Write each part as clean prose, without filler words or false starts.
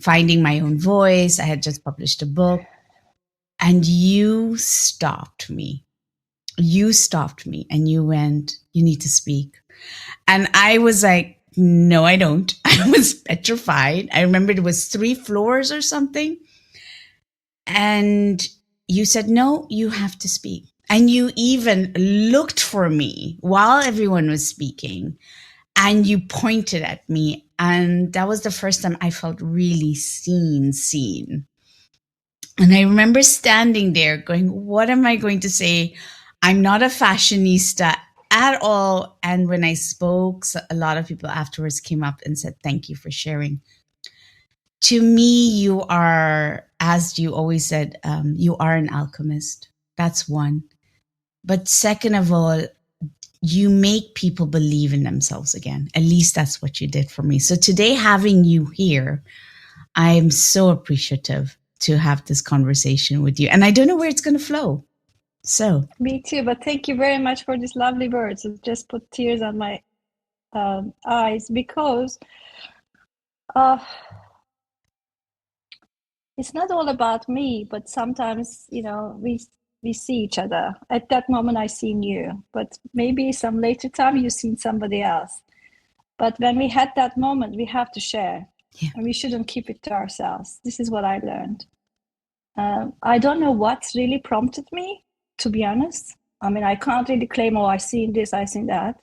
finding my own voice. I had just published a book, and you stopped me. You stopped me and you went, you need to speak. And I was like, no, I don't. I was petrified. I remembered it was 3 floors or something. And you said, no, you have to speak. And you even looked for me while everyone was speaking, and you pointed at me. And that was the first time I felt really seen. And I remember standing there going, what am I going to say? I'm not a fashionista at all. And when I spoke, a lot of people afterwards came up and said, thank you for sharing. To me, you are, as you always said, you are an alchemist. That's one. But second of all, you make people believe in themselves again. At least that's what you did for me. So today, having you here, I'm so appreciative to have this conversation with you. And I don't know where it's going to flow. So me too, but thank you very much for these lovely words. It just put tears on my eyes, because it's not all about me, but sometimes, we see each other. At that moment, I seen you, but maybe some later time you've seen somebody else. But when we had that moment, we have to share. Yeah. And we shouldn't keep it to ourselves. This is what I learned. I don't know what's really prompted me, to be honest. I mean, I can't really claim, I seen this, I seen that.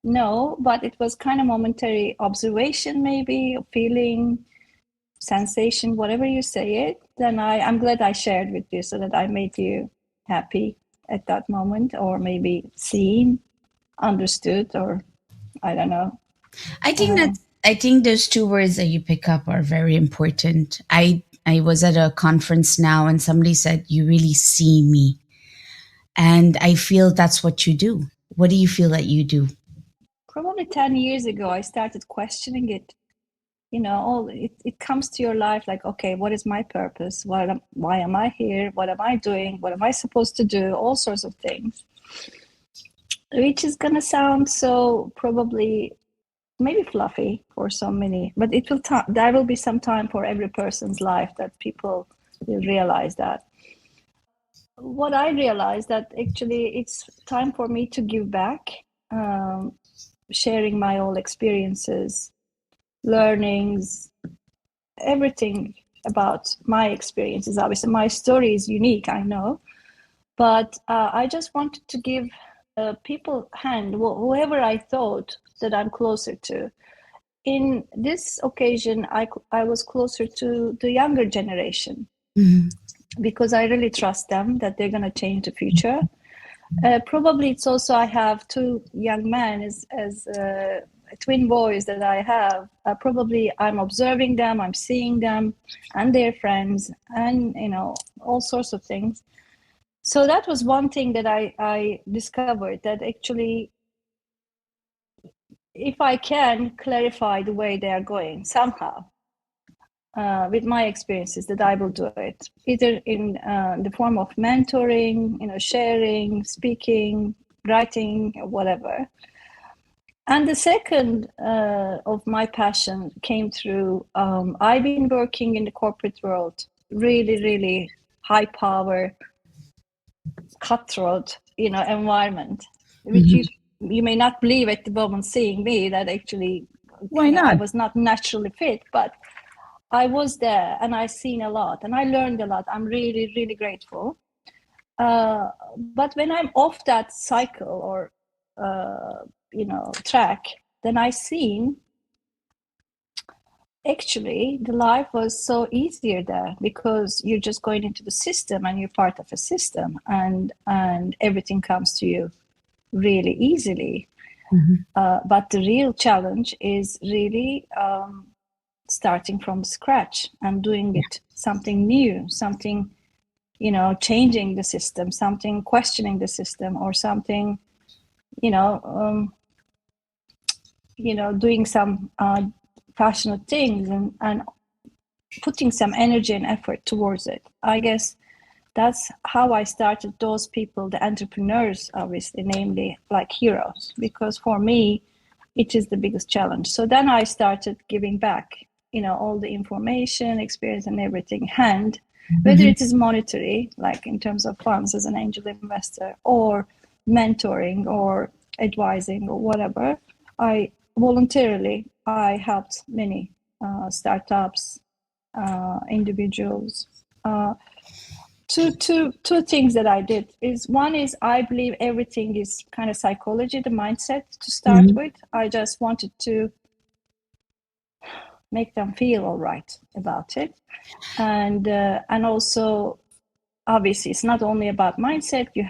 No, but it was kind of momentary observation, maybe, feeling, sensation, whatever you say it. Then I'm glad I shared with you so that I made you happy at that moment, or maybe seen, understood, or I don't know. I think those 2 words that you pick up are very important. I was at a conference now and somebody said, you really see me. And I feel that's what you do. What do you feel that you do? Probably 10 years ago, I started questioning it. It comes to your life like, okay, what is my purpose? Why am I here? What am I doing? What am I supposed to do? All sorts of things, which is going to sound so probably maybe fluffy for so many, but there will be some time for every person's life that people will realize that. What I realized that actually it's time for me to give back, sharing my own experiences, learnings, everything about my experiences. Obviously, my story is unique, I know, but I just wanted to give people hand, whoever I thought that I'm closer to. In this occasion, I was closer to the younger generation, because I really trust them that they're going to change the future. Probably it's also I have 2 young men as twin boys that I have. Probably I'm observing them, I'm seeing them and their friends, and all sorts of things. So that was one thing that I discovered, that actually, if I can clarify the way they are going somehow, with my experiences, that I will do it, either in the form of mentoring, sharing, speaking, writing, or whatever. And the second of my passion came through, I've been working in the corporate world, really, really high power, cutthroat, environment, which you may not believe at the moment seeing me, that actually, why not? I was not naturally fit, but I was there and I seen a lot and I learned a lot. I'm really, really grateful. But when I'm off that cycle or, track, then I seen actually the life was so easier there, because you're just going into the system and you're part of a system, and everything comes to you really easily. But the real challenge is really starting from scratch and doing it something new, something, changing the system, something questioning the system, or something, doing some passionate things and putting some energy and effort towards it. I guess that's how I started those people, the entrepreneurs, obviously, namely like heroes, because for me, it is the biggest challenge. So then I started giving back all the information, experience, and everything hand, Mm-hmm. whether it is monetary, like in terms of funds as an angel investor, or mentoring or advising or whatever. I voluntarily, I helped many startups, individuals. Two things that I did is, one is, I believe everything is kind of psychology, the mindset to start Mm-hmm. with. I just wanted to make them feel all right about it, and also, obviously, it's not only about mindset. You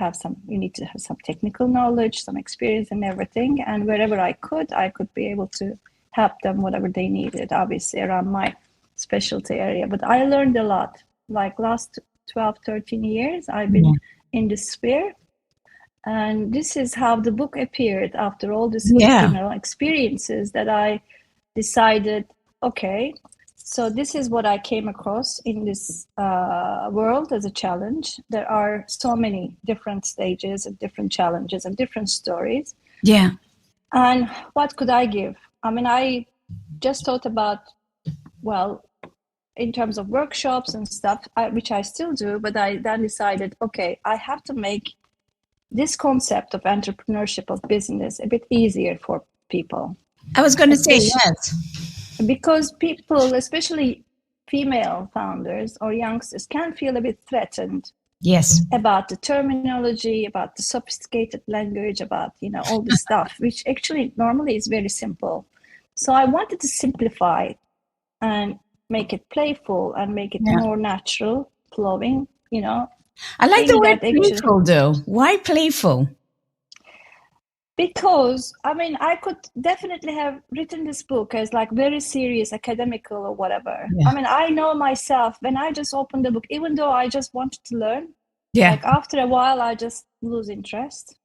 need to have some technical knowledge, some experience, and everything. And wherever I could be able to help them whatever they needed, obviously around my specialty area. But I learned a lot. Like last 12, 13 years, I've been in this sphere. And this is how the book appeared after all this, experiences, that I decided, okay, so this is what I came across in this world as a challenge. There are so many different stages and different challenges and different stories. Yeah. And what could I give? I mean, I just thought about, well, in terms of workshops and stuff, which I still do, but I then decided, okay, I have to make this concept of entrepreneurship, of business, a bit easier for people. I was going to say yes. Because people, especially female founders or youngsters, can feel a bit threatened. Yes. About the terminology, about the sophisticated language, about all this stuff, which actually normally is very simple. So I wanted to simplify and make it playful and make it more natural, flowing. I like the word playful, though. Why playful? Because, I mean, I could definitely have written this book as like very serious, academical or whatever. Yeah. I mean, I know myself, when I just opened the book, even though I just wanted to learn, like after a while, I just lose interest.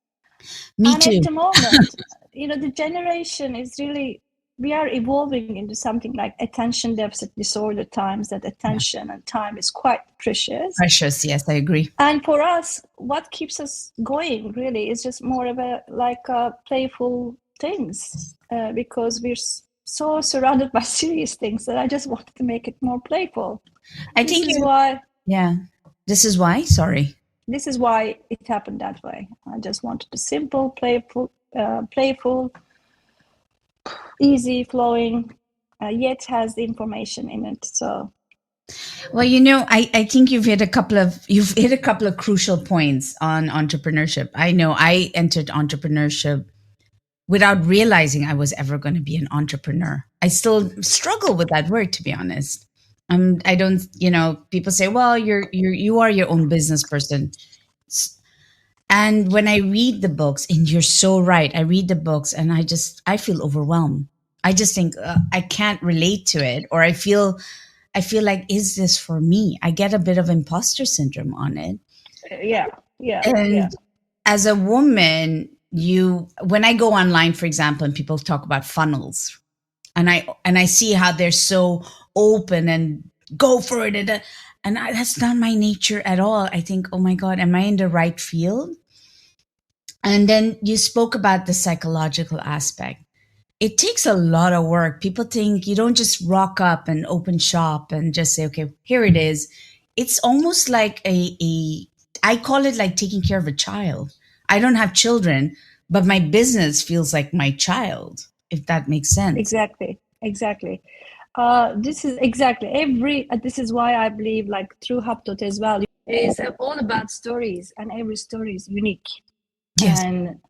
Me too. At the moment, the generation is really, we are evolving into something like attention deficit disorder times, that attention and time is quite precious. Precious, yes, I agree. And for us, what keeps us going really is just more of a playful things, because we're so surrounded by serious things that I just wanted to make it more playful. This is why. This is why? Sorry. This is why it happened that way. I just wanted a simple, playful, easy flowing, yet has the information in it. So, well, I think you've hit a couple of crucial points on entrepreneurship. I know I entered entrepreneurship without realizing I was ever going to be an entrepreneur. I still struggle with that word, to be honest. I don't, people say, well, you are your own business person. And when I read the books, and you're so right, I read the books and I feel overwhelmed. I just think I can't relate to it, or I feel like, is this for me? I get a bit of imposter syndrome on it. And as a woman, when I go online, for example, and people talk about funnels, and I see how they're so open and go for it, and that's not my nature at all. I think, oh my God, am I in the right field? And then you spoke about the psychological aspect. It takes a lot of work. People think you don't just rock up and open shop and just say, okay, here it is. It's almost like I call it like taking care of a child. I don't have children, but my business feels like my child, if that makes sense. Exactly. This is why I believe, like, through HubDot as well, it's all about stories, and every story is unique. Yes. And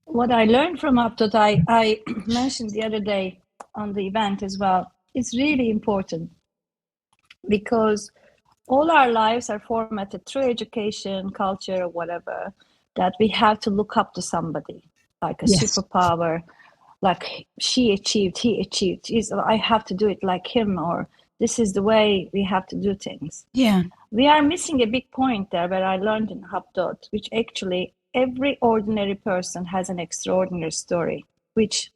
what I learned from HubDot, I mentioned the other day on the event as well, it's really important, because all our lives are formatted through education, culture, or whatever, that we have to look up to somebody, like a superpower, like she achieved, he achieved. I have to do it like him, or this is the way we have to do things. Yeah. We are missing a big point there, where I learned in HubDot, which actually every ordinary person has an extraordinary story, which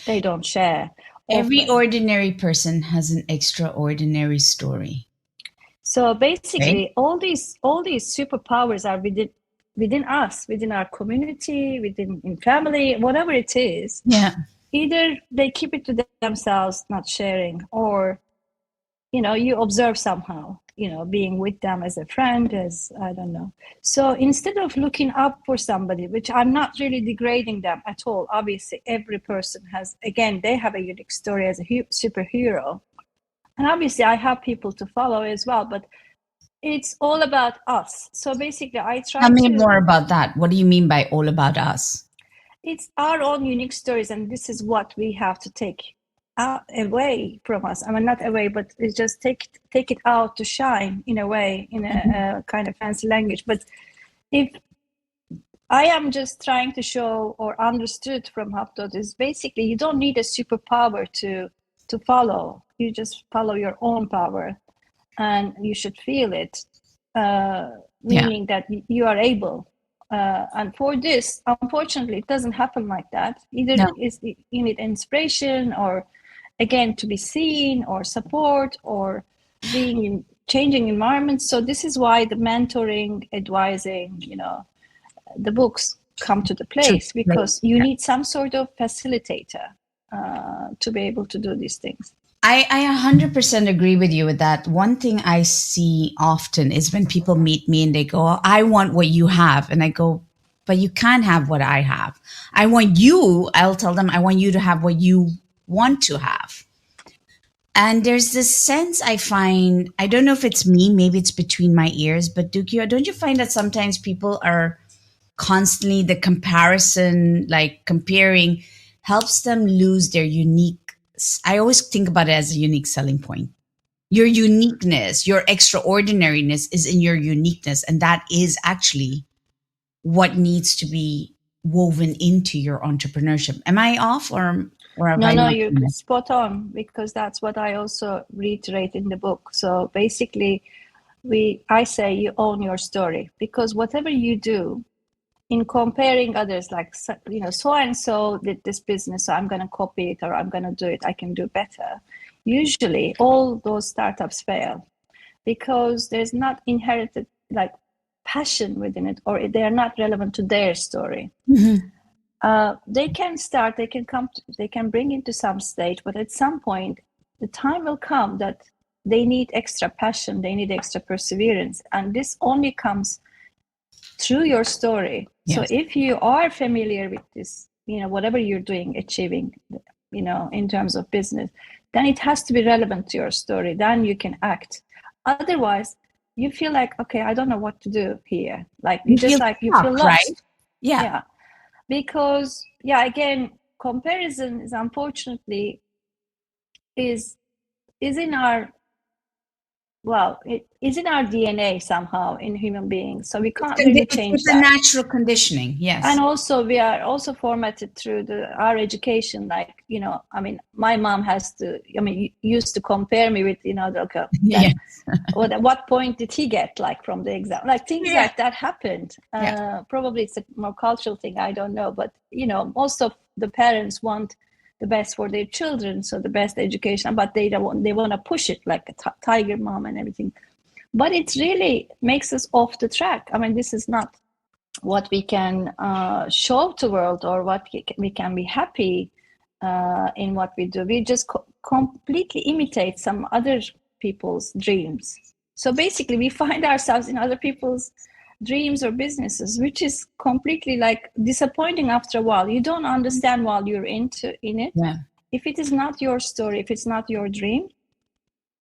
they don't share. Every ordinary person has an extraordinary story. So basically, all these superpowers are within us, within our community, in family, whatever it is. Yeah. either they keep it to themselves, not sharing, or you observe somehow, being with them as a friend, as I don't know. So instead of looking up for somebody, which I'm not really degrading them at all, obviously every person has, again, they have a unique story as a superhero, and obviously I have people to follow as well, but it's all about us. So basically I try Tell me to, more about that. What do you mean by all about us? it's our own unique stories, and this is what we have to take away from us. I mean, not away, but it's just take it out to shine, in a way, in a kind of fancy language. But if I am just trying to show, or understood from Haptot, is basically you don't need a superpower to follow. You just follow your own power, and you should feel it, meaning that you are able. And for this, unfortunately, it doesn't happen like that. Either you need inspiration, or again, to be seen, or support, or being in changing environments. So this is why the mentoring, advising, the books come to the place, because you need some sort of facilitator to be able to do these things. I 100% agree with you with that. One thing I see often is when people meet me and they go, "Oh, I want what you have." And I go, "But you can't have what I have. I'll tell them, I want you to have what you want to have." And there's this sense I find, I don't know if it's me, maybe it's between my ears, but Duygu, don't you find that sometimes people are constantly, the comparison, like comparing, helps them lose their unique, I always think about it as a unique selling point. Your uniqueness, your extraordinariness is in your uniqueness. And that is actually what needs to be woven into your entrepreneurship. Am I off, or have I No, not you're done it? spot on, because that's what I also reiterate in the book. So basically, I say you own your story, because whatever you do, in comparing others, like, so and so did this business, so I'm going to copy it, or I'm going to do it, I can do better. Usually all those startups fail because there's not inherited like passion within it, or they are not relevant to their story. They can start, they can bring it to some stage, but at some point the time will come that they need extra passion, they need extra perseverance, and this only comes through your story. Yes. So if you are familiar with this, whatever you're doing, achieving, in terms of business, then it has to be relevant to your story. Then you can act. Otherwise, you feel like, okay, I don't know what to do here. Like you feel lost, right? Yeah. Because again, comparison is unfortunately is in our, it is in our DNA somehow in human beings. So we can't really change It's that. a natural conditioning, yes. And also we are also formatted through our education. Like, my mom used to compare me with, Yes. at what point did he get, like, from the exam? Like things like that happened. Probably it's a more cultural thing, I don't know. But, most of the parents want the best for their children, so the best education, but they want to push it like a tiger mom and everything. But it really makes us off the track. I mean, this is not what we can show to the world, or what we can be happy in what we do. We just completely imitate some other people's dreams. So basically we find ourselves in other people's dreams or businesses, which is completely like disappointing after a while. You don't understand while you're in it. Yeah. If it is not your story, if it's not your dream,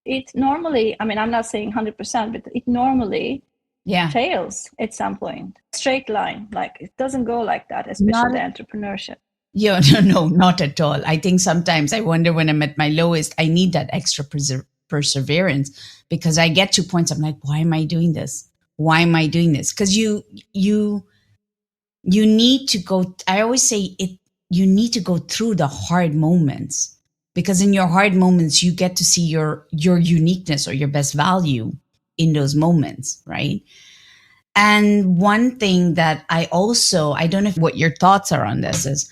it normally, I'm not saying 100%, but it normally fails at some point. Straight line, like it doesn't go like that, especially the entrepreneurship. Yeah, no, not at all. I think sometimes I wonder, when I'm at my lowest, I need that extra perseverance, because I get to points I'm like, why am I doing this? Why am I doing this? Because you need to go. I always say it. You need to go through the hard moments, because in your hard moments you get to see your uniqueness or your best value in those moments, right? And one thing that I don't know what your thoughts are on this is,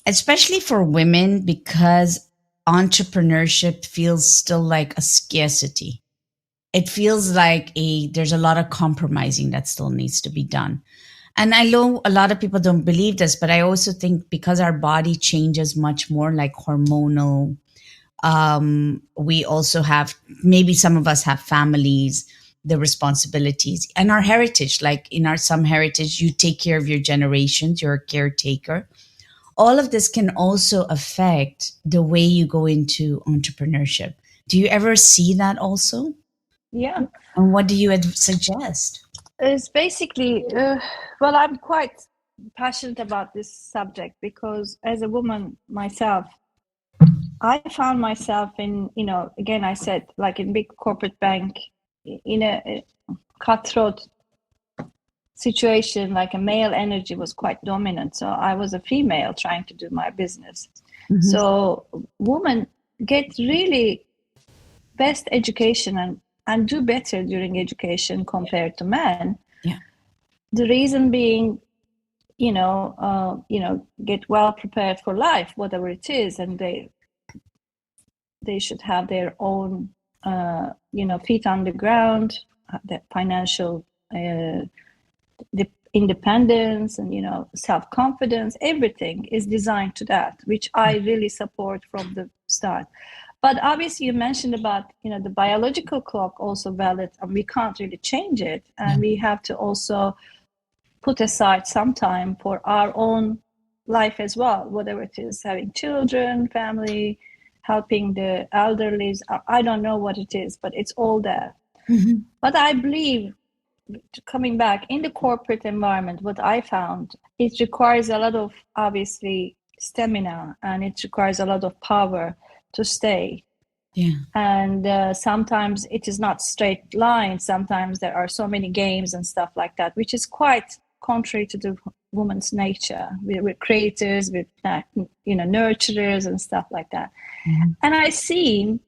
especially for women, because entrepreneurship feels still like a scarcity. It feels like there's a lot of compromising that still needs to be done. And I know a lot of people don't believe this, but I also think because our body changes much more, like hormonal, we also have, maybe some of us have families, the responsibilities, and our heritage. Like in our some heritage, you take care of your generations, you're a caretaker. All of this can also affect the way you go into entrepreneurship. Do you ever see that also? Yeah. And what do you suggest? It's basically, well, I'm quite passionate about this subject because as a woman myself, I found myself in, again, I said, like in big corporate bank, in a cutthroat situation, like a male energy was quite dominant. So I was a female trying to do my business. Mm-hmm. So women get really best education and do better during education compared to men. Yeah. The reason being, get well prepared for life, whatever it is, and they should have their own, feet on the ground, that financial independence and self-confidence. Everything is designed to that, which I really support from the start. But obviously you mentioned about the biological clock also valid, and we can't really change it, and we have to also put aside some time for our own life as well, whatever it is, having children, family, helping the elderly. I don't know what it is, but it's all there. Mm-hmm. But I believe, coming back in the corporate environment, what I found, it requires a lot of, obviously, stamina, and it requires a lot of power to stay. Yeah. And sometimes it is not straight line. Sometimes there are so many games and stuff like that, which is quite contrary to the woman's nature. We're creators, we're nurturers and stuff like that. Mm-hmm. And I see,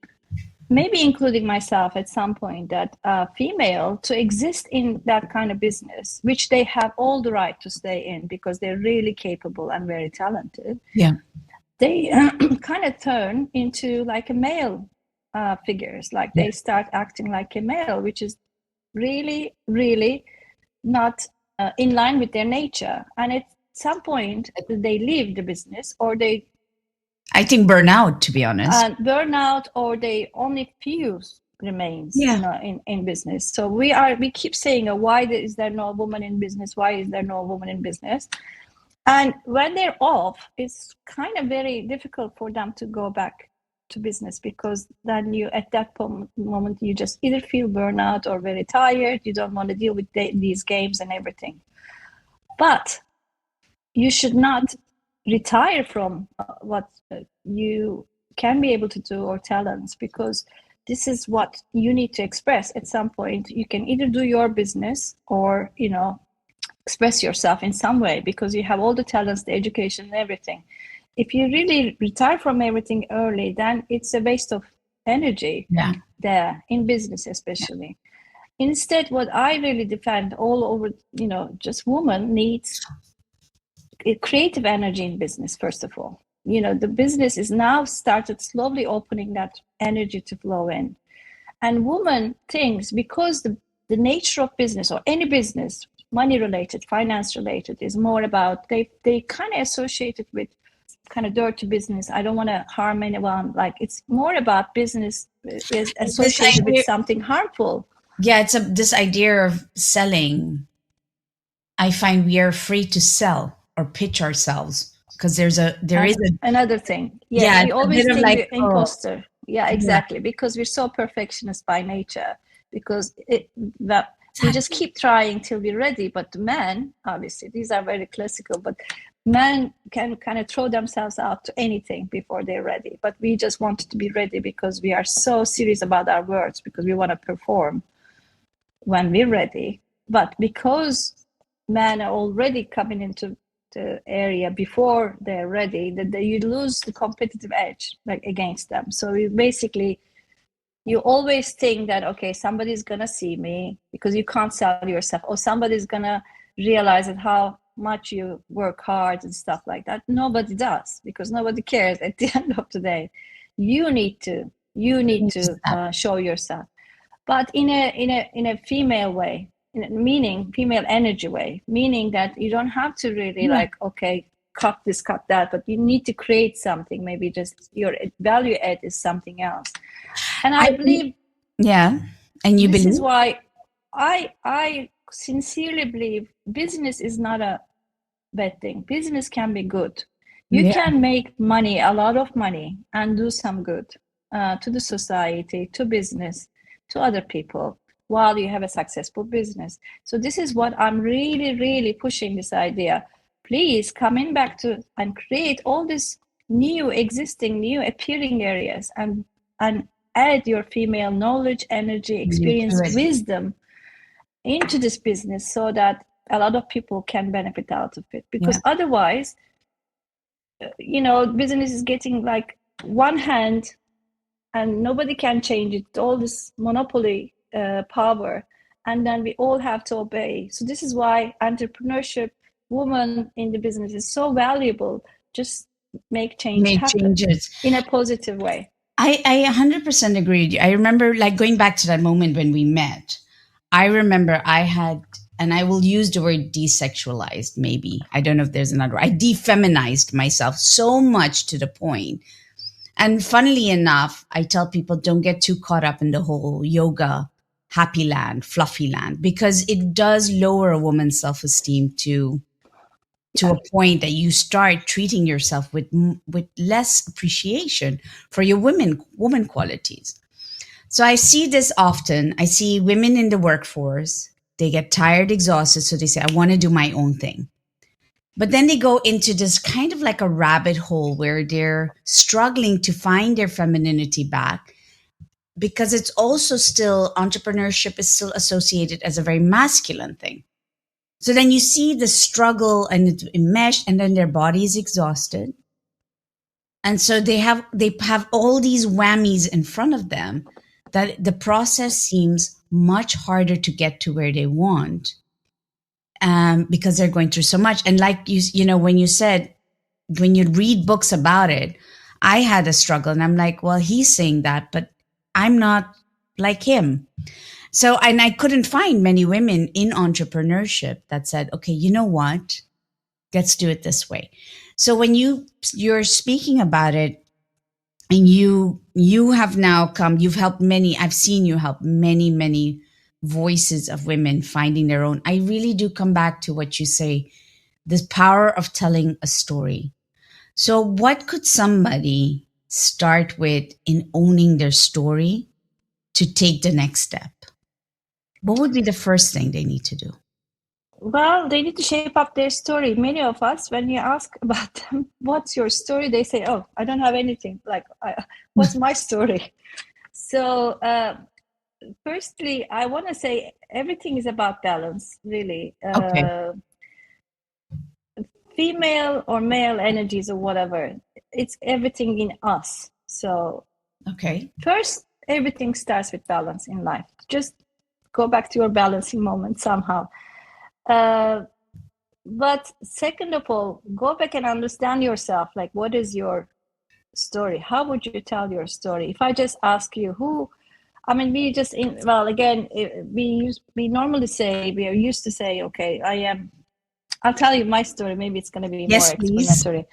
maybe including myself at some point, that female to exist in that kind of business, which they have all the right to stay in because they're really capable and very talented. Yeah. They kind of turn into like a male figures, like they start acting like a male, which is really, really not in line with their nature. And at some point, they leave the business, or they, I think, burnout, to be honest. Burnout, or they only few remains, in business. So we keep saying, why is there no woman in business? Why is there no woman in business? And when they're off, it's kind of very difficult for them to go back to business, because then at that moment, you just either feel burnout or very tired. You don't want to deal with these games and everything. But you should not retire from what you can be able to do, or talents, because this is what you need to express at some point. You can either do your business or, express yourself in some way, because you have all the talents, the education, and everything. If you really retire from everything early, then it's a waste of energy there in business, especially. Instead, what I really defend all over, just women needs creative energy in business, first of all. The business is now started slowly opening that energy to flow in. And women thinks, because the nature of business, or any business, money related, finance related, is more about, they kind of associate it with kind of dirty business. I don't want to harm anyone. Like, it's more about business is associated with something harmful. Yeah, it's this idea of selling. I find we are free to sell or pitch ourselves, because there is another thing. Yes, we always think we're imposter. Yeah, exactly. Yeah. Because we're so perfectionist by nature, because we just keep trying till we're ready. But the men, obviously, these are very classical, but men can kind of throw themselves out to anything before they're ready. But we just want to be ready, because we are so serious about our words, because we want to perform when we're ready. But because men are already coming into the area before they're ready, that you lose the competitive edge, like, against them. So you always think that, okay, somebody's gonna see me, because you can't sell yourself, or somebody's gonna realize that how much you work hard and stuff like that. Nobody does, because nobody cares at the end of the day. You need to show yourself, but in a female way. meaning female energy way, meaning that you don't have to really Yeah. like, okay, cut this, cut that, but you need to create something. Maybe just your value add is something else. And I I believe yeah. And you this is believe? why I sincerely believe business is not a bad thing. Business can be good. You Yeah. can make money, a lot of money, and do some good to the society, to business, to other people, while you have a successful business. So this is what I'm really, really pushing this idea. Please come in back to and create all these new existing, new appearing areas and add your female knowledge, energy, You experience, do it. wisdom into this business so that a lot of people can benefit out of it. Yeah. Because otherwise, business is getting like one hand and nobody can change it, all this monopoly power, and then we all have to obey. So this is why entrepreneurship, women in the business is so valuable. Just make change Make happen changes. in a positive way. I 100% agree with you. I remember like going back to that moment when we met. I remember I had, and I will use the word desexualized, maybe. I don't know if there's another word. I defeminized myself so much to the point. And funnily enough, I tell people don't get too caught up in the whole yoga, happy land, fluffy land, because it does lower a woman's self esteem to Yeah. a point that you start treating yourself with less appreciation for your woman qualities. So I see this often. I see women in the workforce, they get tired, exhausted, so they say I want to do my own thing. But then they go into this kind of like a rabbit hole where they're struggling to find their femininity back, because it's also still, entrepreneurship is still associated as a very masculine thing. So then you see the struggle and it's enmeshed, and then their body is exhausted. And so they have all these whammies in front of them, that the process seems much harder to get to where they want, because they're going through so much. And like when you said, when you read books about it, I had a struggle, and I'm like, well, he's saying that, but I'm not like him. So, and I couldn't find many women in entrepreneurship that said, okay, you know what? Let's do it this way. So when you're speaking about it, and you have now come, you've helped many, I've seen you help many voices of women finding their own. I really do come back to what you say, the power of telling a story. So what could somebody start with in owning their story to take the next step? What would be the first thing they need to do? Well, they need to shape up their story. Many of us, when you ask about them, what's your story? They say, oh, I don't have anything. Like, what's my story? So, firstly, I want to say everything is about balance, really. Okay. Female or male energies or whatever, it's everything in us. So, Okay. first, everything starts with balance in life. Just go back to your balancing moment somehow. But second of all, go back and understand yourself. Like, what is your story? How would you tell your story? If I just ask you we just again, we normally say, we are used to say, okay, I'll tell you my story. Maybe it's going to be more Yes, please. explanatory.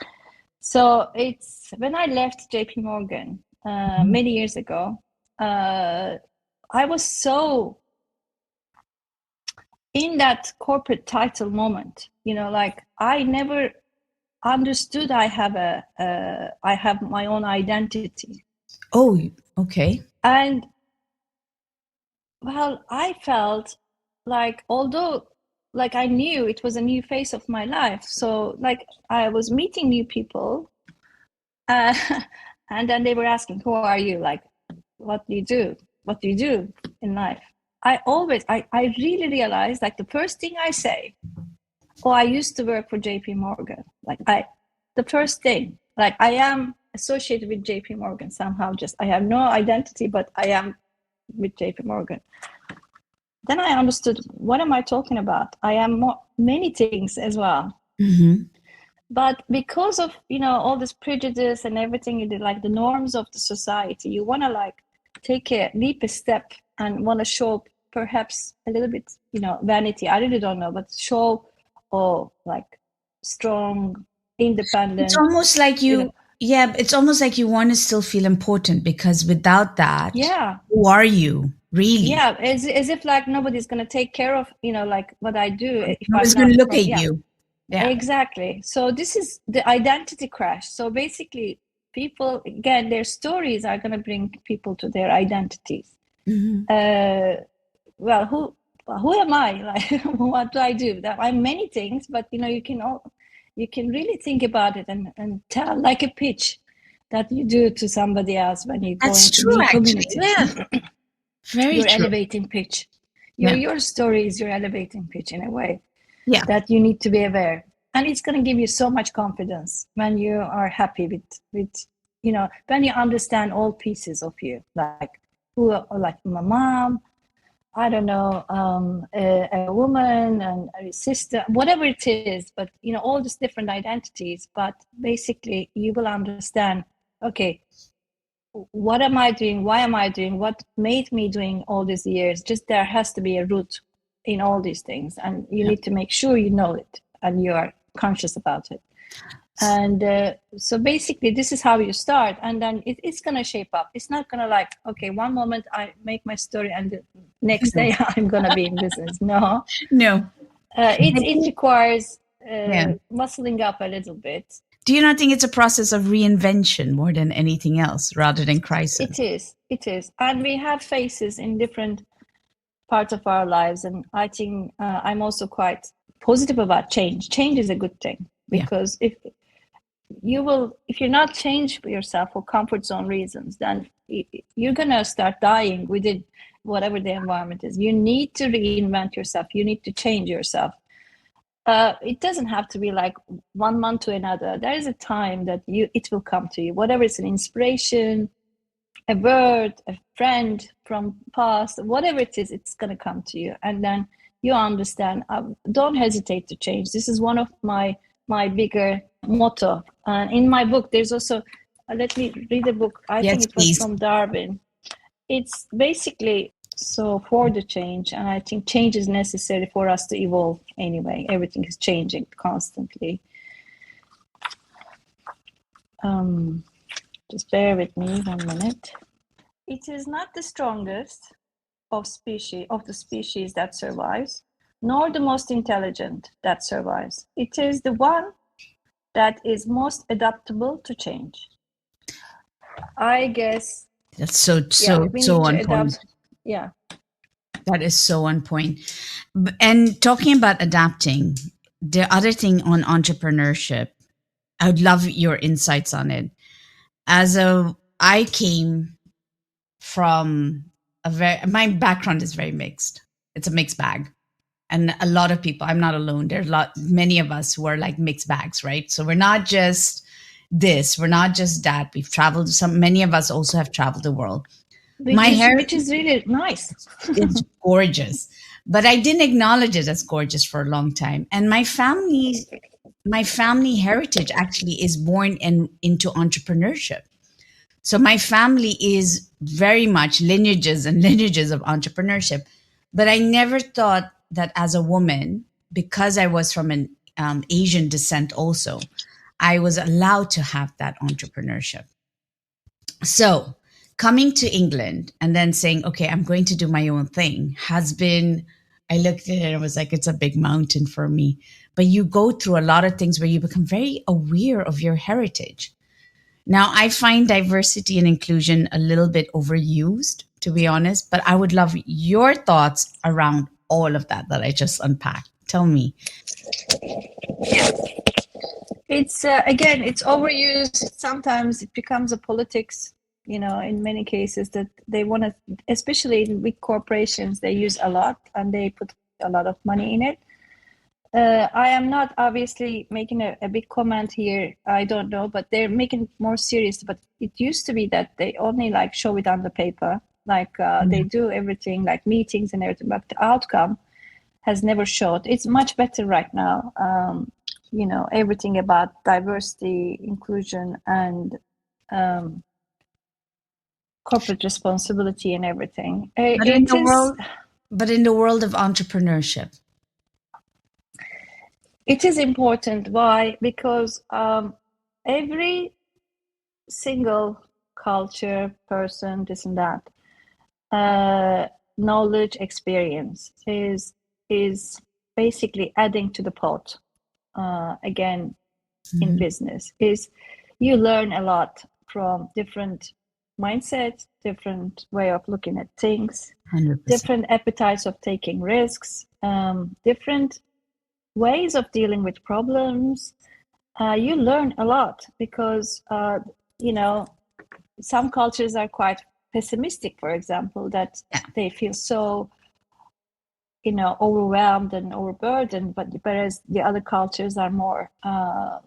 So it's when I left JP Morgan many years ago, I was so in that corporate title moment, like I never understood I have my own identity. Oh, okay. And well, I felt like, although like I knew it was a new phase of my life, so like I was meeting new people, uh, and then they were asking, who are you? Like, what do you do? What do you do in life? I really realized, like, the first thing I say, oh, I used to work for JP Morgan. The first thing, like, I am associated with JP Morgan somehow. Just I have no identity, but I am with JP Morgan. Then I understood, what am I talking about? I am many things as well. Mm-hmm. But because of all this prejudice and everything, like the norms of the society, you want to like take a leap, a step, and want to show up perhaps a little bit, vanity. I really don't know, but show, like strong, independent. It's almost like it's almost like you want to still feel important, because without that, who are you really? Yeah, as if like nobody's gonna take care of, like what I do if Nobody's I'm not going to look at you. Yeah. Exactly. So this is the identity crash. So basically, people, again, their stories are going to bring people to their identities. Well, who am I? Like, what do I do? I'm many things, but you can really think about it and tell like a pitch that you do to somebody else when you go into new community. Yeah. Very your true. elevating pitch. Your story is your elevating pitch in a way. Yeah. That you need to be aware. And it's going to give you so much confidence when you are happy with when you understand all pieces of you, like like my mom, I don't know, a woman and a sister, whatever it is, but all these different identities. But basically, you will understand, okay, what am I doing? Why am I doing? What made me doing all these years? Just there has to be a root in all these things, and you need to make sure you know it and you are conscious about it. And so basically, this is how you start, and then it's going to shape up. It's not going to like, okay, one moment I make my story and the next day I'm going to be in business. No. It requires muscling up a little bit. Do you not think it's a process of reinvention more than anything else, rather than crisis? It is. And we have phases in different parts of our lives. And I think I'm also quite positive about change. Change is a good thing, because if you're not change yourself for comfort zone reasons, then you're going to start dying within whatever the environment is. You need to reinvent yourself. You need to change yourself. It doesn't have to be like 1 month to another. There is a time that it will come to you, whatever it's an inspiration, a word, a friend from past, whatever it is, it's going to come to you. And then you understand, don't hesitate to change. This is one of my bigger motto. And in my book, there's also, let me read the book. I think it was from Darwin. It's basically, so for the change, and I think change is necessary for us to evolve anyway. Everything is changing constantly. Just bear with me 1 minute. It is not the strongest of the species that survives, nor the most intelligent that survives. It is the one that is most adaptable to change. I guess that's so on point. Yeah. That is so on point. And talking about adapting, the other thing on entrepreneurship, I would love your insights on it. I came from my background is very mixed. It's a mixed bag. And a lot of people, I'm not alone. There's many of us who are like mixed bags, right? So we're not just this, we're not just that. We've traveled many of us also have traveled the world. Which is really nice. It's gorgeous. But I didn't acknowledge it as gorgeous for a long time. And my family heritage actually is born into entrepreneurship. So my family is very much lineages and lineages of entrepreneurship. But I never thought that as a woman, because I was from an Asian descent also, I was allowed to have that entrepreneurship. So coming to England and then saying, okay, I'm going to do my own thing has been, I looked at it and I was like, it's a big mountain for me. But you go through a lot of things where you become very aware of your heritage. Now, I find diversity and inclusion a little bit overused, to be honest, but I would love your thoughts around all of that I just unpacked. Tell me. It's, again, it's overused. Sometimes it becomes a politics, in many cases that they want to, especially in big corporations, they use a lot and they put a lot of money in it. I am not obviously making a big comment here. I don't know, but they're making it more serious. But it used to be that they only like show it on the paper, like they do everything like meetings and everything, but the outcome has never showed. It's much better right now. Everything about diversity, inclusion, and corporate responsibility and everything. But in the world, But in the world of entrepreneurship. It is important. Why? Because every single culture, person, this and that, knowledge, experience is basically adding to the pot. Again, in business, is you learn a lot from different mindsets, different way of looking at things, 100%. different appetites of taking risks, different ways of dealing with problems. You learn a lot because some cultures are quite pessimistic, for example, that they feel so overwhelmed and overburdened, but whereas the other cultures are more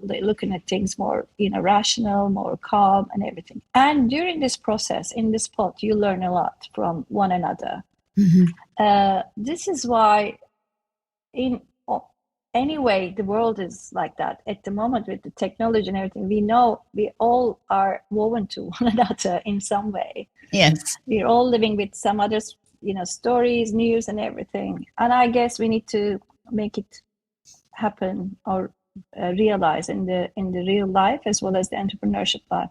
looking at things more rational, more calm and everything. And during this process, in this pot, you learn a lot from one another. This is why anyway the world is like that at the moment with the technology and everything. We know we all are woven to one another in some way. Yes, we're all living with some others, stories, news and everything. And I guess we need to make it happen or realize in the real life as well as the entrepreneurship life.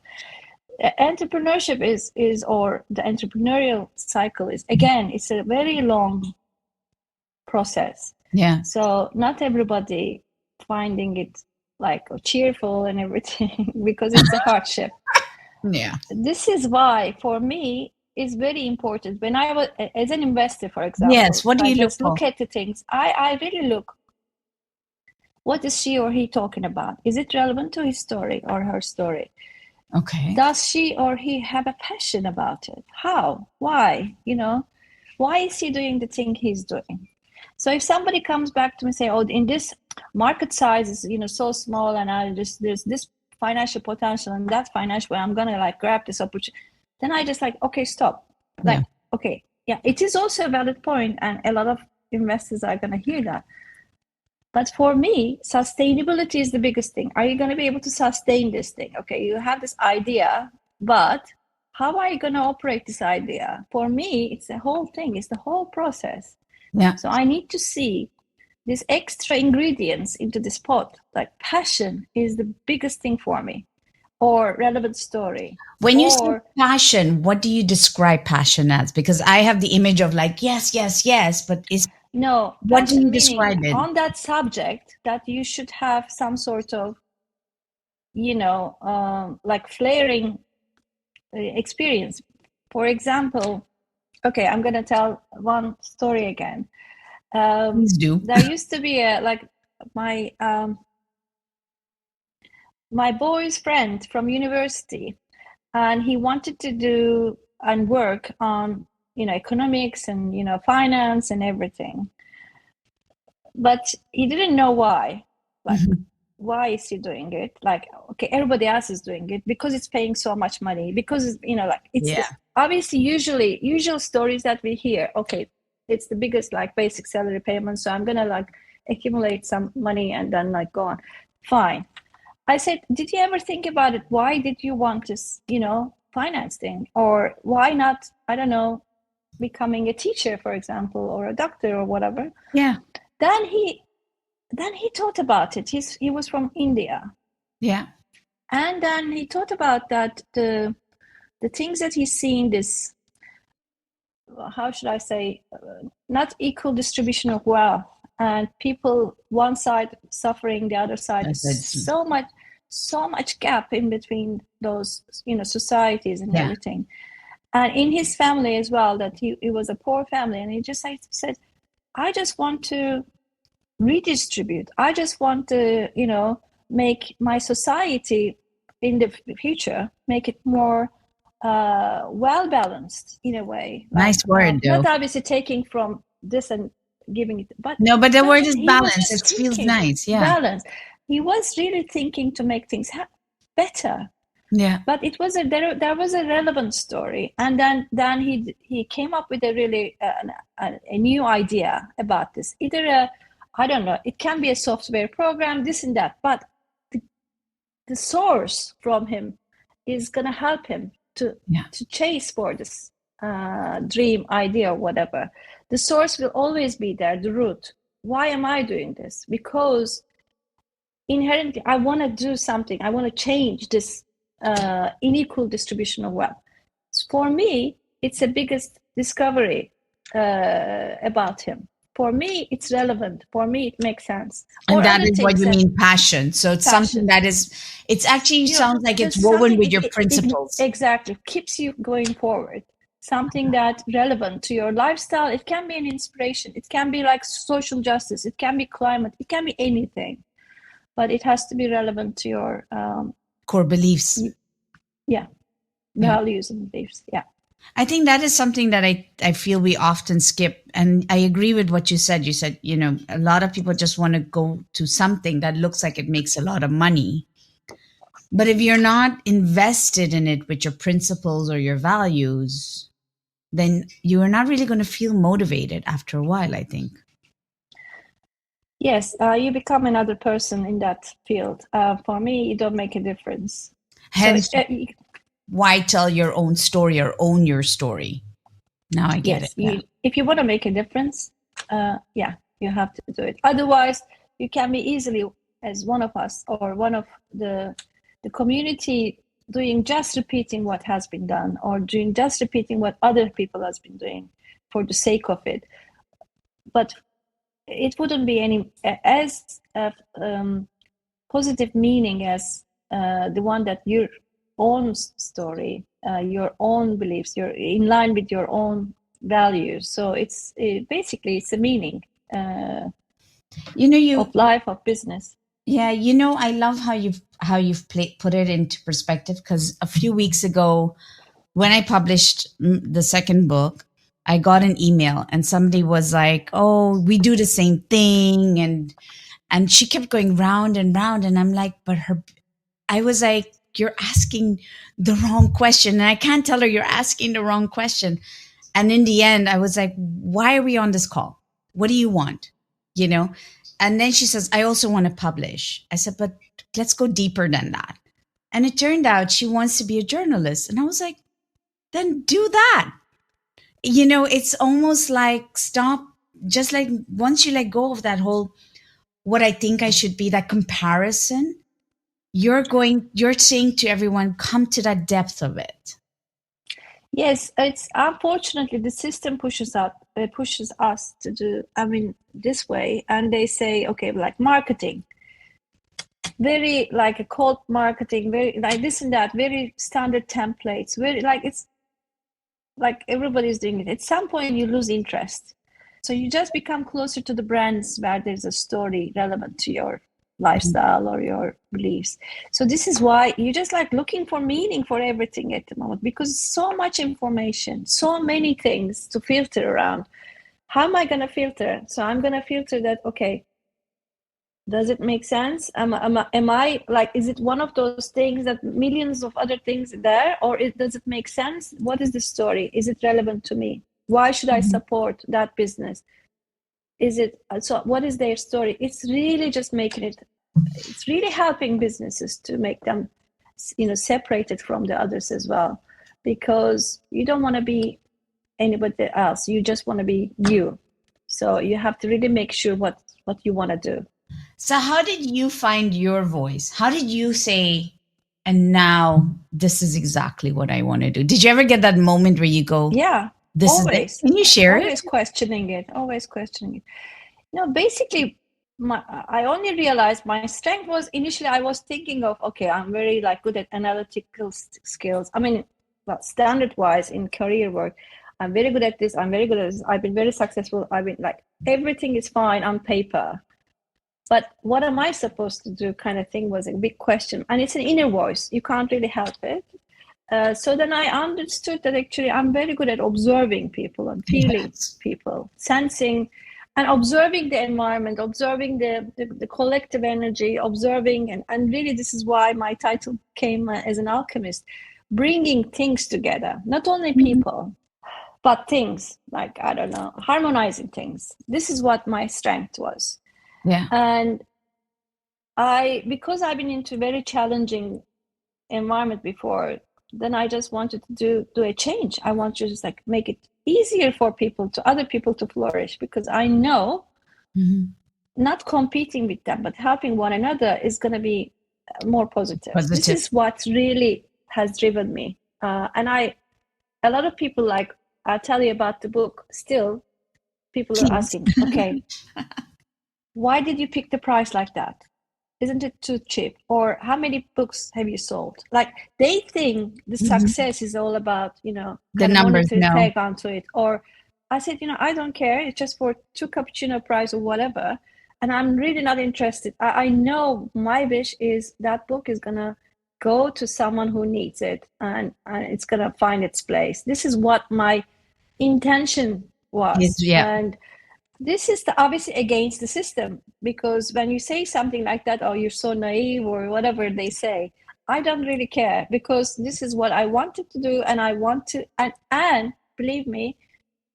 Entrepreneurship is or the entrepreneurial cycle is, again, it's a very long process. Yeah. So not everybody finding it like cheerful and everything because it's a hardship. Yeah. This is why for me is very important. When I was as an investor, for example, Yes. What do you look at the things. I really look, what is she or he talking about? Is it relevant to his story or her story? Okay. Does she or he have a passion about it? How? Why? Why is he doing the thing he's doing? So if somebody comes back to me and say, oh, in this market size is so small, and there's this financial potential and that financial, I'm gonna grab this opportunity, then I just okay, stop. Okay, yeah, it is also a valid point, and a lot of investors are gonna hear that. But for me, sustainability is the biggest thing. Are you going to be able to sustain this thing? Okay, you have this idea, but how are you going to operate this idea? For me, it's the whole thing. It's the whole process. Yeah. So I need to see these extra ingredients into this pot. Like passion is the biggest thing for me, or relevant story. When you say passion, what do you describe passion as? Because I have the image of yes, yes, yes, but no, what do you describe it? On that subject, that you should have some sort of, flaring experience. For example, okay, I'm going to tell one story again. Please do. There used to be my boy's friend from university, and he wanted to do and work on, economics and, finance and everything. But he didn't know why. Why is he doing it? Okay, everybody else is doing it because it's paying so much money. Because it's obviously usual stories that we hear. Okay, it's the biggest basic salary payment, so I'm gonna accumulate some money and then go on. Fine. I said, did you ever think about it? Why did you want this, finance thing? Or why not, I don't know, becoming a teacher, for example, or a doctor or whatever? Yeah. Then he thought about it. He was from India. Yeah. And then he thought about that the things that he's seeing, this, how should I say, not equal distribution of wealth, and people one side suffering, the other side, so much gap in between those societies and everything. And in his family as well, that he was a poor family, and he just said, I just want to redistribute. I just want to make my society in the future, make it more well balanced in a way. Nice word, though. Not obviously taking from this and giving it, but no, but the word is balance. It feels nice. Yeah, balance. He was really thinking to make things better. Yeah, but it was there was a relevant story, and then he came up with a really a new idea about this. Either I don't know, it can be a software program, this and that, but the source from him is going to help him to chase for this dream, idea, or whatever, the source will always be there, the root. Why am I doing this? Because inherently, I want to do something. I want to change this unequal distribution of wealth. For me, it's the biggest discovery about him. For me, it's relevant. For me, it makes sense. And Or that other is what things you that mean, passion. So it's something passion. that is, it's actually sounds like it's just woven something with your principles. exactly keeps you going forward. Something that relevant to your lifestyle. It can be an inspiration. It can be like social justice. It can be climate. It can be anything, but it has to be relevant to your Core beliefs. values and beliefs. Yeah. I think that is something that I feel we often skip. And I agree with what you said. You said, a lot of people just want to go to something that looks like it makes a lot of money. But if you're not invested in it with your principles or your values, then you are not really going to feel motivated after a while, I think. Yes, you become another person in that field. For me, you don't make a difference. Hence, why tell your own story or own your story? Now I get it. Yeah. If you want to make a difference, you have to do it. Otherwise, you can be easily, as one of us or one of the community, doing just repeating what has been done, or doing just repeating what other people has been doing for the sake of it. But it wouldn't be any as positive meaning as the one that your own story, your own beliefs, you're in line with your own values. So basically it's a meaning of life, of business. Yeah, I love how you've put it into perspective, because a few weeks ago, when I published the second book, I got an email and somebody was like, "Oh, we do the same thing," and she kept going round and round, and I'm like, I was like, "You're asking the wrong question," and I can't tell her you're asking the wrong question. And in the end, I was like, "Why are we on this call? What do you want?" And then she says, "I also want to publish." I said, "But let's go deeper than that." And it turned out she wants to be a journalist. And I was like, then do that. It's almost like stop, just like once you let go of that whole, what I think I should be, that comparison, you're saying to everyone, come to that depth of it. Yes, it's unfortunately the system pushes us to do, this way, and they say, okay, like marketing, very like a cold marketing, very like this and that, very standard templates, very like it's like everybody's doing it. At some point you lose interest, so you just become closer to the brands where there's a story relevant to your lifestyle or your beliefs. So this is why you just like looking for meaning for everything at the moment, because so much information, so many things to filter around. How am I going to filter? So I'm going to filter that, okay, does it make sense? Am I like, is it one of those things that millions of other things there, or does it make sense? What is the story? Is it relevant to me? Why should I support that business? What is their story? It's really just it's really helping businesses to make them, separated from the others as well, because you don't want to be anybody else. You just want to be you. So you have to really make sure what you want to do. So how did you find your voice? How did you say, and now this is exactly what I want to do? Did you ever get that moment where you go, yeah, this always. is it? Can you share always it? questioning it, always questioning it. Basically, I only realized my strength was, initially I was thinking of, okay, I'm very like good at analytical skills. Standard wise in career work, I'm very good at this. I'm very good at this. I've been very successful. I've been like, everything is fine on paper. But what am I supposed to do, kind of thing, was a big question. And it's an inner voice. You can't really help it. So then I understood that actually I'm very good at observing people and feeling people, sensing and observing the environment, observing the collective energy, observing. And really, this is why my title came as an alchemist, bringing things together, not only people, but things, like, I don't know, harmonizing things. This is what my strength was. Yeah. And because I've been into very challenging environment before, then I just wanted to do a change. I want to just like make it easier for other people to flourish, because I know not competing with them, but helping one another is going to be more positive. This is what really has driven me. And a lot of people, like, I'll tell you about the book. Still, people are asking, okay, why did you pick the price like that? Isn't it too cheap? Or how many books have you sold? Like, they think the success is all about, you know, the numbers, monetary tag onto it. Or I said, you know, I don't care. It's just for 2 cappuccino price or whatever. And I'm really not interested. I know my wish is that book is going to go to someone who needs it, and it's going to find its place. This is what my intention was. And this is obviously against the system, because when you say something like that, oh, you're so naive or whatever they say, I don't really care, because this is what I wanted to do, and I want to, and believe me,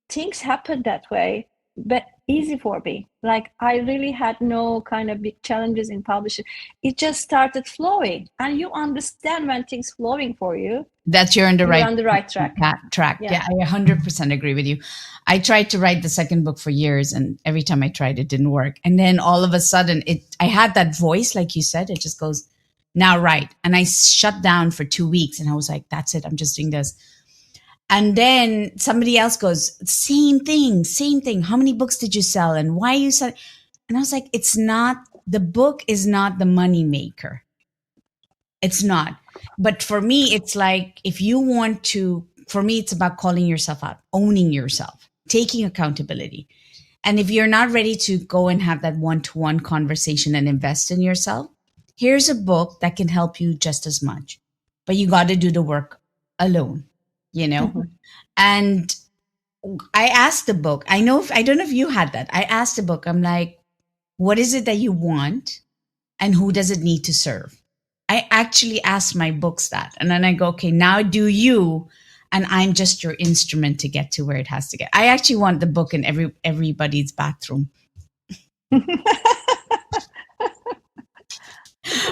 things happen that way, but easy for me. Like, I really had no kind of big challenges in publishing. It just started flowing, and you understand when things flowing for you, that you're on the right track. Yeah, I 100% agree with you. I tried to write the second book for years, and every time I tried, it didn't work. And then all of a sudden, I had that voice, like you said, it just goes, now write. And I shut down for 2 weeks, and I was like, that's it, I'm just doing this. And then somebody else goes, same thing. How many books did you sell? And why you sell? And I was like, the book is not the money maker. It's not. But for me, it's like, if you want to, for me, it's about calling yourself out, owning yourself, taking accountability. And if you're not ready to go and have that one-to-one conversation and invest in yourself, here's a book that can help you just as much. But you got to do the work alone, you know? And I asked the book, I don't know if you had that. I asked the book, I'm like, what is it that you want? And who does it need to serve? I actually asked my books that. And then I go, okay, now do you, and I'm just your instrument to get to where it has to get. I actually want the book in everybody's bathroom.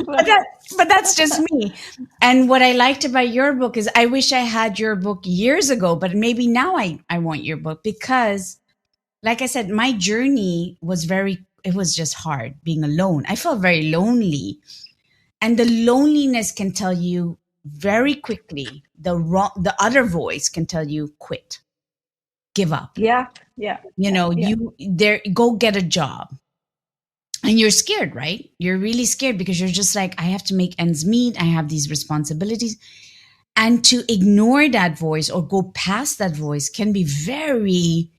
But that's just me. And what I liked about your book is, I wish I had your book years ago, but maybe now I want your book, because, like I said, my journey was it was just hard being alone. I felt very lonely. And the loneliness can tell you very quickly, the other voice can tell you, quit, give up. Yeah. You know, go get a job. And you're scared, right? You're really scared, because you're just like, I have to make ends meet. I have these responsibilities. And to ignore that voice or go past that voice can be very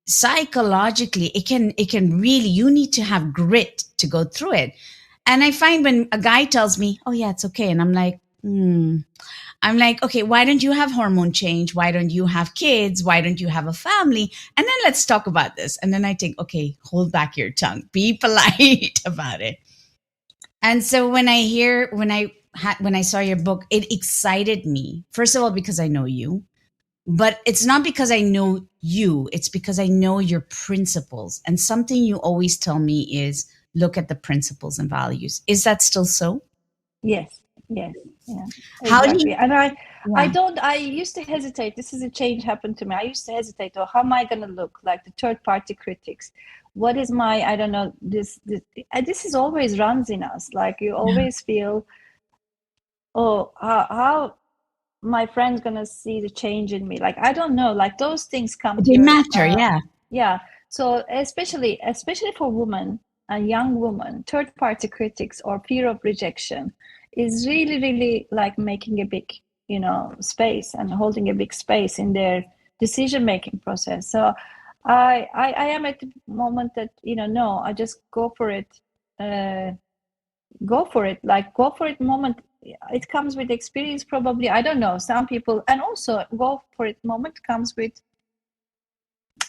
psychologically, it can really, you need to have grit to go through it. And I find when a guy tells me, oh yeah, it's okay. And I'm like, okay, why don't you have hormone change? Why don't you have kids? Why don't you have a family? And then let's talk about this. And then I think, okay, hold back your tongue. Be polite about it. And so when I saw your book, it excited me. First of all, because I know you. But it's not because I know you. It's because I know your principles. And something you always tell me is, look at the principles and values. Is that still so? Yes. Yeah. Exactly. I used to hesitate. This is a change happened to me. I used to hesitate. Oh, how am I going to look like the third party critics? What is my, I don't know, this is always runs in us. Like, you always feel, oh, how my friend's going to see the change in me. Like, I don't know, like those things come. They matter. Yeah. So especially for women, a young woman, third party critics or fear of rejection is really, really like making a big, space and holding a big space in their decision-making process. So I am at the moment that, no, I just go for it. Go for it moment. It comes with experience, probably. I don't know. Some people, and also go for it moment comes with,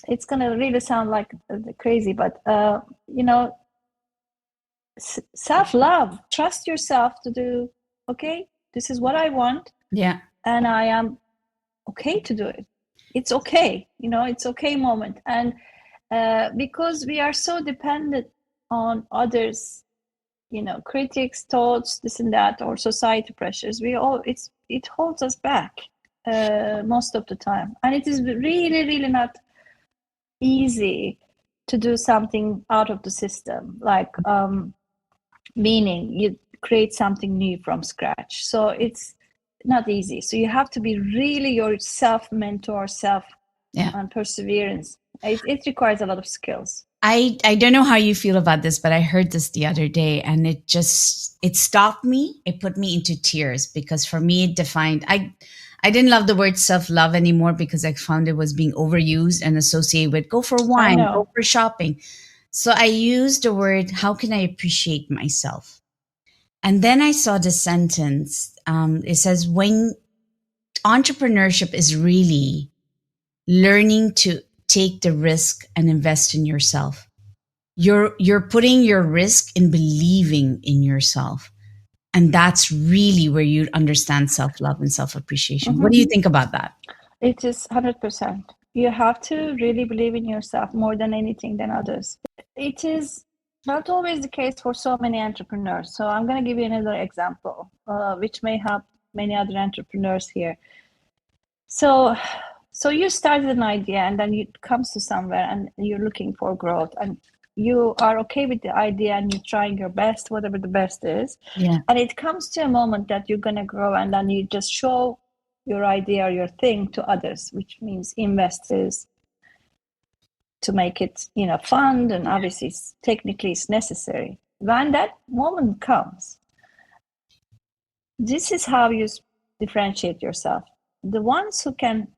it's going to really sound like crazy, but, self-love, trust yourself to do, okay, this is what I want. Yeah. And I am okay to do it. It's okay. It's okay moment. And because we are so dependent on others, critics, thoughts, this and that, or society pressures, it's it holds us back most of the time. And it is really, really not easy to do something out of the system, like meaning you create something new from scratch. So it's not easy. So you have to be really your self-mentor, and perseverance. It requires a lot of skills. I don't know how you feel about this, but I heard this the other day and it stopped me. It put me into tears because for me it defined, I didn't love the word self-love anymore because I found it was being overused and associated with go for wine, go for shopping. So I used the word, how can I appreciate myself? And then I saw the sentence. It says, when entrepreneurship is really learning to take the risk and invest in yourself. You're putting your risk in believing in yourself. And that's really where you understand self-love and self-appreciation. What do you think about that? It is 100%. You have to really believe in yourself more than anything than others. It is not always the case for so many entrepreneurs. So I'm going to give you another example, which may help many other entrepreneurs here. So you started an idea and then it comes to somewhere and you're looking for growth and you are okay with the idea and you're trying your best, whatever the best is. Yeah. And it comes to a moment that you're going to grow and then you just show your idea or your thing to others, which means investors, to make it, fund, and obviously technically it's necessary. When that moment comes, this is how you differentiate yourself. The ones who can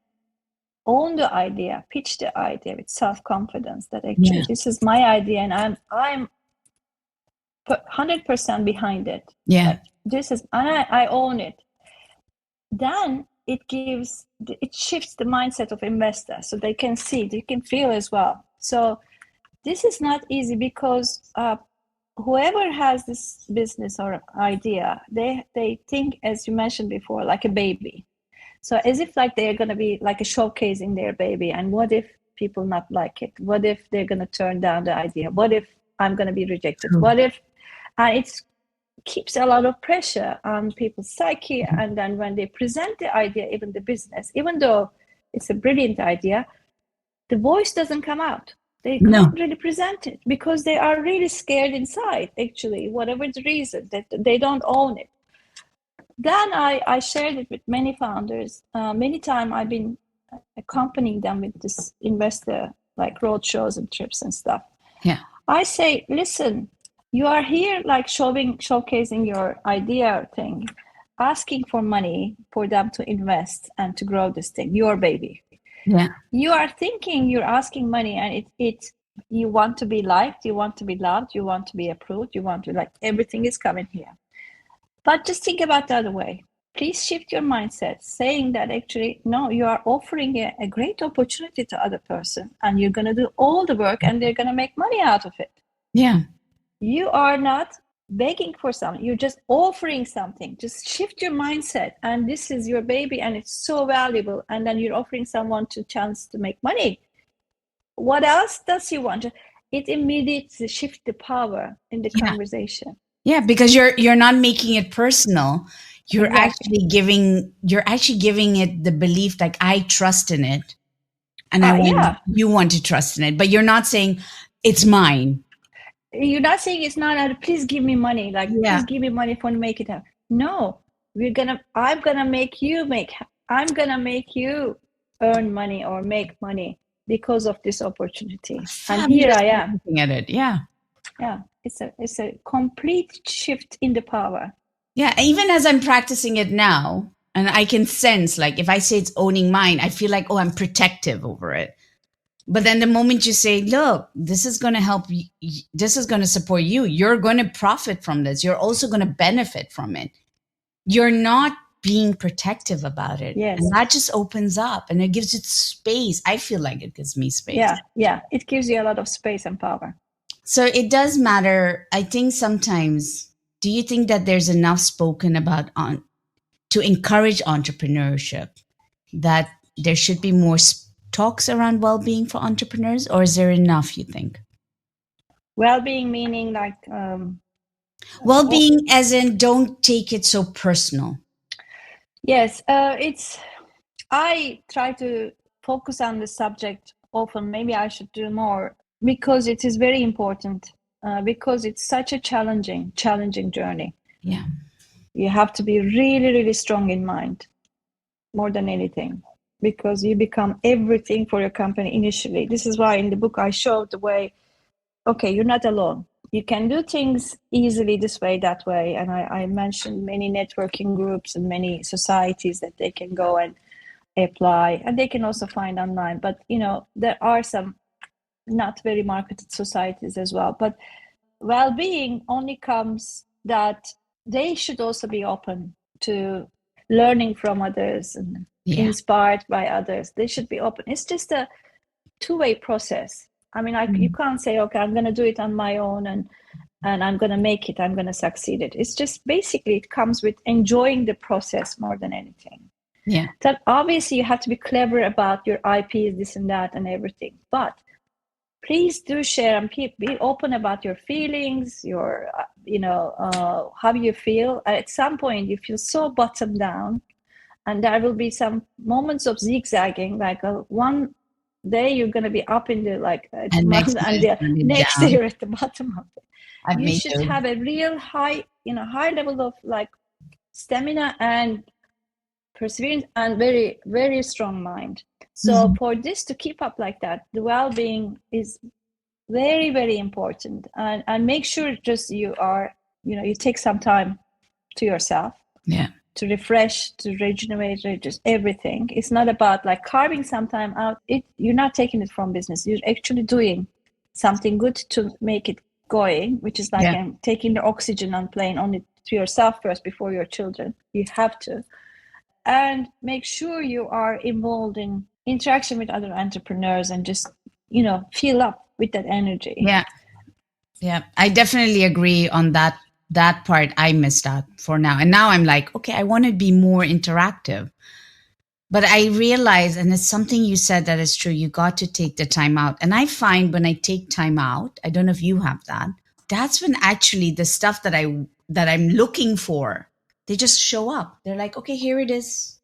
own the idea, pitch the idea with self-confidence that actually this is my idea and I'm 100% behind it. Yeah. Like, this is, and I own it. Then it shifts the mindset of investors so they can see, they can feel as well. So this is not easy because whoever has this business or idea, they think, as you mentioned before, like a baby. So as if like they're going to be like a showcasing their baby. And what if people not like it? What if they're going to turn down the idea? What if I'm going to be rejected? What if it keeps a lot of pressure on people's psyche. And then when they present the idea, even the business, even though it's a brilliant idea, the voice doesn't come out. They can't really present it because they are really scared inside, actually, whatever the reason, that they don't own it. Then I shared it with many founders. Many times I've been accompanying them with this investor, like road shows and trips and stuff. Yeah. I say, listen, you are here like showcasing your idea thing, asking for money for them to invest and to grow this thing, your baby. Yeah. You are thinking you're asking money and you want to be liked, you want to be loved, you want to be approved, you want to like everything is coming here. But just think about the other way. Please shift your mindset, saying that actually, no, you are offering a great opportunity to other person and you're going to do all the work and they're going to make money out of it. Yeah. You are not begging for something. You're just offering something. Just shift your mindset. And this is your baby and it's so valuable. And then you're offering someone a chance to make money. What else does you want? It immediately shifts the power in the conversation. Yeah, because you're not making it personal. You're actually giving it the belief like I trust in it. And you want to trust in it. But you're not saying it's mine. You're not saying it's not, please give me money. Like, please give me money for to make it happen. No, I'm gonna make you earn money or make money because of this opportunity. And here I am. Looking at it. Yeah. Yeah. It's a complete shift in the power. Yeah. Even as I'm practicing it now, and I can sense like if I say it's owning mine, I feel like, oh, I'm protective over it. But then the moment you say, look, this is going to help you, this is going to support you, you're going to profit from this. You're also going to benefit from it. You're not being protective about it. Yes. And that just opens up and it gives it space. I feel like it gives me space. Yeah. Yeah. It gives you a lot of space and power. So it does matter. I think sometimes, do you think that there's enough spoken about to encourage entrepreneurship, that there should be more talks around well-being for entrepreneurs, or is there enough, you think? Well-being meaning like well-being as in don't take it so personal. Yes, I try to focus on the subject often. Maybe I should do more because it is very important. Because it's such a challenging journey. Yeah. You have to be really, really strong in mind more than anything, because you become everything for your company initially. This is why in the book I showed the way, okay, you're not alone. You can do things easily this way, that way. And I mentioned many networking groups and many societies that they can go and apply, and they can also find online. But, there are some not very marketed societies as well. But well-being only comes that they should also be open to learning from others and Yeah. inspired by others. They should be open. It's just a two-way process. I mean, you can't say, okay, I'm going to do it on my own and I'm going to make it, I'm going to succeed it. It's just basically it comes with enjoying the process more than anything. Yeah. That obviously you have to be clever about your IPs, this and that and everything. But please do share and be open about your feelings, your, how you feel. At some point, you feel so bottom down, and there will be some moments of zigzagging, like one day you're going to be up in the And next and minute the turn it next day down. you're at the bottom of it. I've You made should those. have a real high level of stamina and perseverance and very, very strong mind. So for this to keep up like that, the well-being is very, very important. And make sure just you take some time to yourself. Yeah. To refresh, to regenerate, just everything. It's not about carving some time out. You're not taking it from business. You're actually doing something good to make it going, which is taking the oxygen on plane only to yourself first before your children. You have to. And make sure you are involved in interaction with other entrepreneurs and just, fill up with that energy. Yeah. Yeah. I definitely agree on that part. I missed out for now. And now I'm like, okay, I want to be more interactive. But I realize, and it's something you said that is true, you got to take the time out. And I find when I take time out, I don't know if you have that, that's when actually the stuff that I'm looking for, they just show up. They're like, okay, here it is.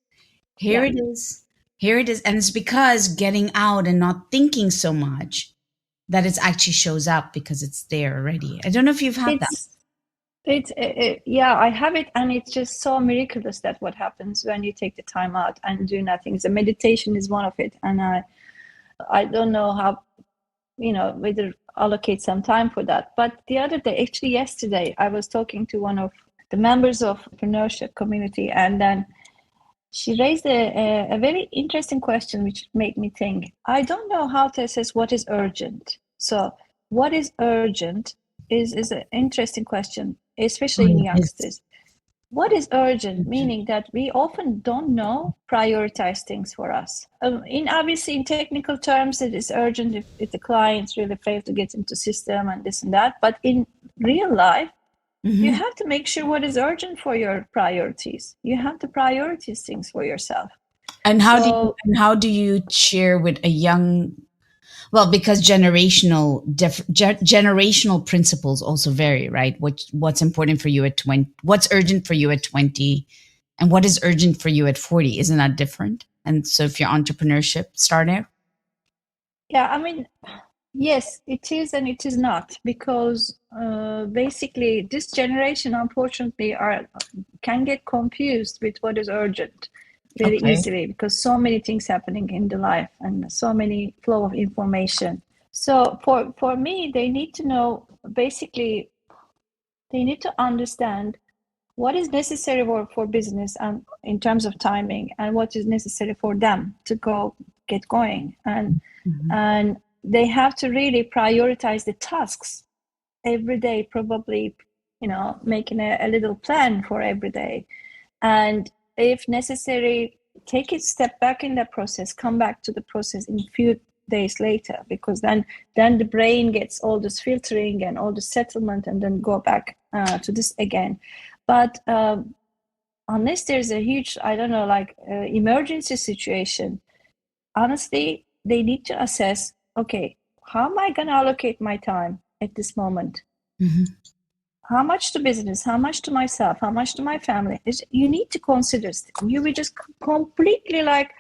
Here it is. Here it is. And it's because getting out and not thinking so much that it actually shows up because it's there already. I don't know if you've had that. I have it, and it's just so miraculous that what happens when you take the time out and do nothing. The meditation is one of it, and I don't know how, whether allocate some time for that. But the other day, actually yesterday, I was talking to one of the members of Entrepreneurship community, and then she raised a very interesting question, which made me think. I don't know how to assess what is urgent. So what is urgent is an interesting question, especially in youngsters. What is urgent? Meaning that we often don't know prioritize things for us. Obviously, in technical terms, it is urgent if the clients really fail to get into system and this and that. But in real life, you have to make sure what is urgent for your priorities. You have to prioritize things for yourself. And how do you share with a young, well, because generational principles also vary, right? What's important for you at 20, what's urgent for you at 20, and what is urgent for you at 40? Isn't that different? And so if your entrepreneurship started? Yeah, I mean, yes, it is and it is not, because basically this generation, unfortunately, can get confused with what is urgent very easily, because so many things happening in the life and so many flow of information. So for me, they need to know, basically, they need to understand what is necessary for business and in terms of timing, and what is necessary for them to get going. And they have to really prioritize the tasks every day, probably, making a little plan for every day. And if necessary, take a step back in the process, come back to the process in a few days later, because then the brain gets all this filtering and all the settlement, and then go back to this again. But unless there's a huge, emergency situation, honestly, they need to assess, okay, how am I going to allocate my time at this moment? how much to business, how much to myself, how much to my family. You need to consider. You will just completely like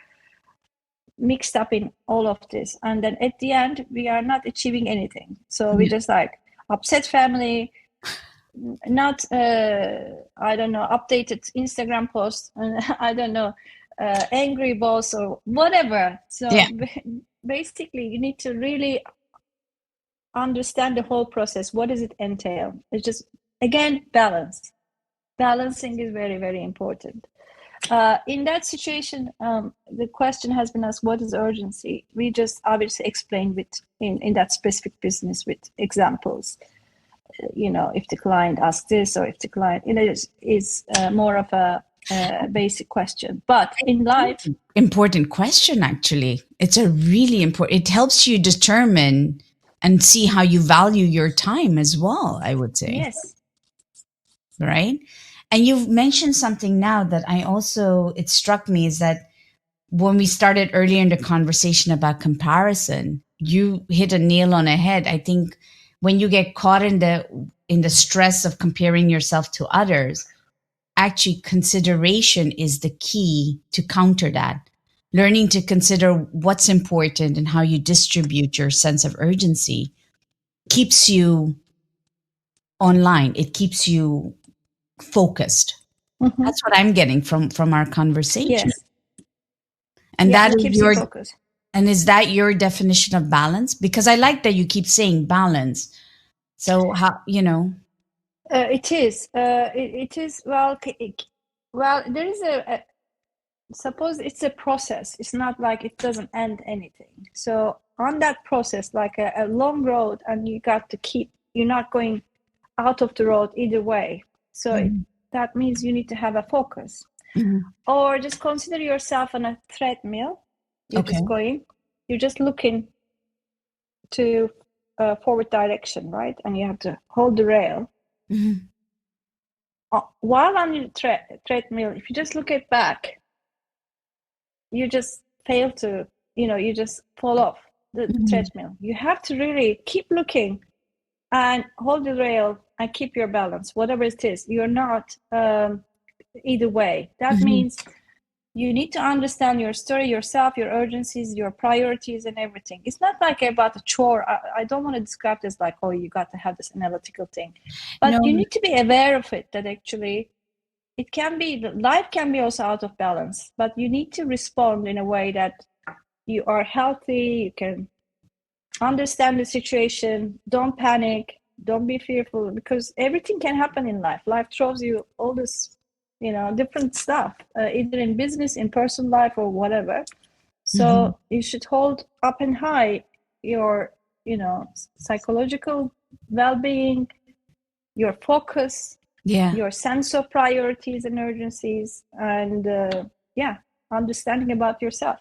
mixed up in all of this, and then at the end we are not achieving anything. So we just like upset family, not I don't know, updated Instagram post, and I don't know, angry boss or whatever. So basically you need to really understand the whole process. What does it entail? It's just, again, balancing is very, very important. In that situation, the question has been asked, what is urgency? We just obviously explained in that specific business with examples. If the client asks this, or if the client, is more of a basic question. But in life, important question, actually. It's a really important, it helps you determine and see how you value your time as well, I would say. Yes. Right? And you've mentioned something now that it struck me, is that when we started earlier in the conversation about comparison, you hit a nail on the head. I think when you get caught in the stress of comparing yourself to others, actually consideration is the key to counter that. Learning to consider what's important and how you distribute your sense of urgency keeps you online. It keeps you focused. Mm-hmm. That's what I'm getting from our conversation. Yes. And that is your focus. And is that your definition of balance? Because I like that you keep saying balance. So how, it is. It is. Well, there is suppose it's a process. It's not like it doesn't end anything. So on that process, like a long road, and you got to you're not going out of the road either way. So that means you need to have a focus. Or just consider yourself on a treadmill. You're just looking to forward direction, right? And you have to hold the rail. While on your treadmill, if you just look at back, you just fail to, you just fall off the treadmill. You have to really keep looking and hold the rail and keep your balance, whatever it is. You're not either way. That means you need to understand your story, yourself, your urgencies, your priorities, and everything. It's not like about a chore. I don't want to describe this like, oh, you got to have this analytical thing. But you need to be aware of it, that actually life can be also out of balance, but you need to respond in a way that you are healthy, you can understand the situation, don't panic, don't be fearful, because everything can happen in life. Life throws you all this, different stuff, either in business, in personal life, or whatever. So you should hold up and high your, psychological well-being, your focus, your sense of priorities and urgencies, and understanding about yourself.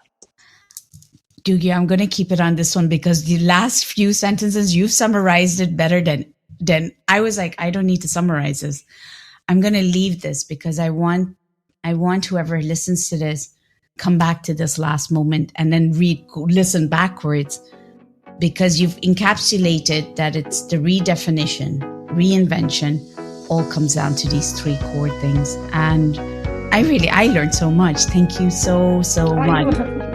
Duygu, I'm going to keep it on this one, because the last few sentences, you've summarized it better than I was like, I don't need to summarize this. I'm going to leave this because I want whoever listens to this come back to this last moment and then listen backwards, because you've encapsulated that it's the redefinition, reinvention, all comes down to these three core things. And I learned so much. Thank you so much.